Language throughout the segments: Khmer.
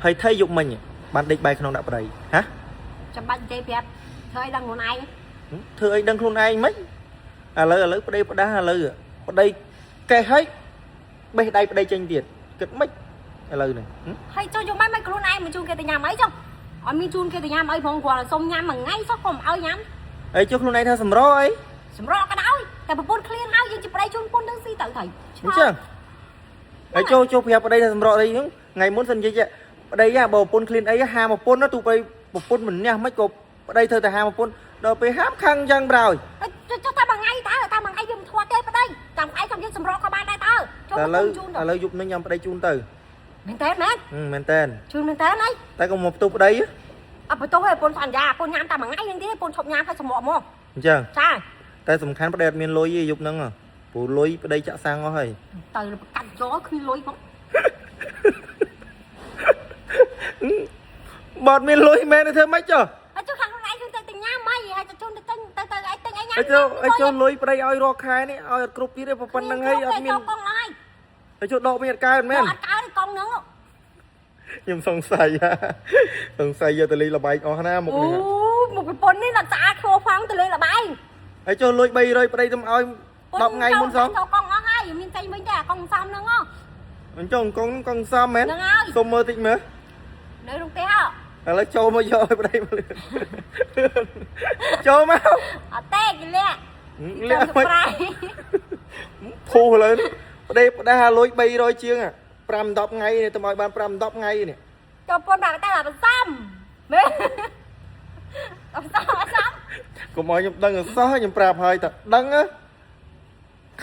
hay thay dụng mình bạn định bài không đã vào đây hả chăm bánh chế phép thôi đang ngồi này thưa ấy đang luôn ai mấy à lỡ vào đây đá lỡ ở đây cây hết đây tranh tiền kết mấy lỡ này hay cho chúng mấy con này mà chun kia từ nhà mấy không ở mi chun kia từ nhà mấy phong quà là xong nhám mà ngay sót không ao nhám ấy cho luôn này theo sầm ro ấy sầm ro cái đauแต่บนเคลียร์เอายังจะไปได้ชนคนทั้งสี่ต่างไทย chứ ấy cho phép ở đây là sầm ro đây ngày muốn sân chơi chứ ở đây à bầu pôn clean ấy hà một pôn nó tụ bay một pôn mình nha mấy cột ở đây thôi là hà một pôn rồiไปhám khăn chăng rồi cho ta bằng ngay ta bằng ngay dùng thoa kê vào đây chẳng phải trong dân sầm ro có ban đây ta cho ta lấy giúp nó nhầm ở đây chun từ mình tên mẹ mình tên chun mình tên đấy ta còn một tụ ở đây à phải tôi hay pôn phản già pôn nhám ta bằng ngay như thế pôn chọc nhám hay sầm mọ mò chưa sai តែសំខាន់ប្រដេតមានលុយទេយប់ហ្នឹងព្រោះលុយប្តីចាក់សាំងអស់ហើយទៅកាត់ចូលគ្មានលុយផងបើអត់មានលុយមែនទេធ្វើម៉េចចុះអត់ចុះខាងខ្លួនឯងជូនទៅញ៉ាំអីហើយទៅជូនទៅទិញទៅឲ្យទិញឲ្យញ៉ាំអីចុះលុយប្តីឲ្យរកខែនេះឲ្យអត់គ្រប់ទៀតទេប៉ុណ្្នឹងហើយអត់មានកងហើយហើយចុះដកមានអត់កើតមែនអត់កើតកងហ្នឹងខ្ញុំសង្ស័យយកទៅលេងលបែងអស់ណាមុខនេះអូមកប្រពន្ធនេះដាក់ស្អាតខួរផងទៅលេងលបែងហើយចុះលុយ300ប្តីទៅឲ្យ10ថ្ងៃមុនសោះចូលកងអស់ហើយមានចេញវិញទេកងសំហ្នឹងអញ្ចឹងកងសំមែនសុំមើលតិចមើលនៅក្នុងផ្ទះឥឡូវចូលមកយកឲ្យប្តីមកចូលមកអត់ទេគេលាក់មិនភូលើប្តីផ្ដាលុយ300ជាង5 10ថ្ងៃទៅឲ្យបាន5 10ថ្ងៃនេះចូលពន្ធប្រាប់តែថាសំមែនអត់សំកុំឲ្យខ្ញុំដឹងសោះខ្ញុំប្រាប់ហើយតដឹង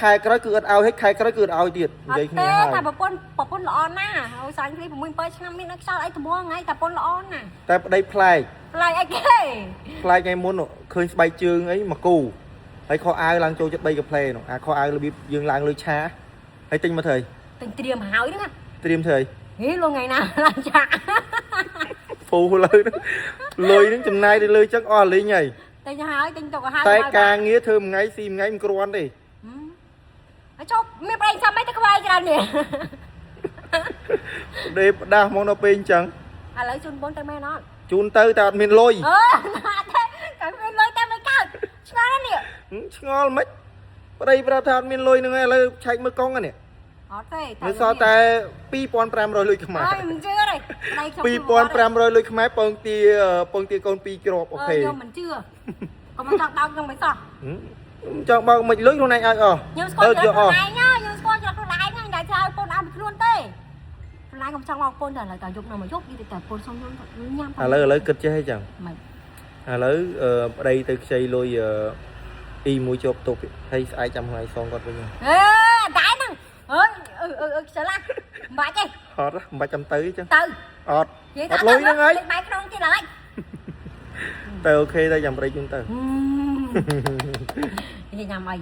ខែក្រោយគឺអត់ឲ្យហិចខែក្រោយគឺអត់ឲ្យទៀតនិយាយគ្នាហើយតែប្រពន្ធល្អណាស់ហើយសាញ់គ្នា6 7ឆ្នាំមានអត់ខ្សោយអីត្មងថ្ងៃតែប្រពន្ធល្អណាស់តែប្តីប្លែកអីគេប្លែកថ្ងៃមុនឃើញស្បែកជើងអីមកគូហើយខោអាវឡើងចូលចិត្ត3កាផ្លេនោះអាខោអាវរបៀបយើងឡើងលើឆាហើយទិញមកធ្វើទិញត្រៀមហើយហ្នឹងត្រៀមធ្វើហីលោកថ្ងៃណាឡើងឆាពូលើលុយហ្នឹងចំណាយទៅលើចឹងអស់លេងហើយទិញហើយទិញទុកឲ្យតែការងារធ្វើមួយថ្ងៃស៊ីមួយថ្ងៃមិនគ្រាន់ទេអញ្ចុះមានប្រេងចាំមិនទៅក្បែរច្រើននេះដេផ្ដាស់មកដល់ពេលអញ្ចឹងឥឡូវជូនបងទៅមែនអត់ជូនទៅតែអត់មានលុយអឺអត់ទេតែមានលុយតែមិនកើតឆ្ងល់ណាស់នេះឆ្ងល់មិនប្តីប្រាប់ថាអត់មានលុយហ្នឹងឯងឥឡូវឆែកមើលកង់នេះអត់ទេនៅសល់តែ2500លុយខ្មែរអើយមិនជឿទេដៃខ្ញុំ2500លុយខ្មែរពងទាកូន2គ្រាប់អូខេខ្ញុំមិនជឿកុំចង់ដោតខ្ញុំមិនសោះចង់បើកមិនលុយខ្លួនឯងឲ្យអស់ខ្ញុំស្គាល់ខ្លួនឯងខ្ញុំស្គាល់ខ្លួនឯងហ្នឹងតែថាឲ្យពូនឲ្យខ្លួនទេខ្លួនឯងកុំចង់មកពូនតែឥឡូវតែយប់នៅមកយប់និយាយតែពូនសុំខ្ញុំញ៉ាំឥឡូវគិតចេះអីចឹងមិនឥឡូវប្តីទៅខ្ចីលុយអ៊ីមួយជាប់ទប់ហើយស្អែកចាំថ្ងៃសងគាត់វិញតែហ្នឹងខ្ជិលណាមិនបាច់ទេអត់មិនបាច់ចាំទៅអញ្ចឹងទៅអត់លុយហ្នឹងហើយបាយក្នុងទៀតឡើយទៅអូខេទៅចាំប្តីជូនទៅញ៉ាំអី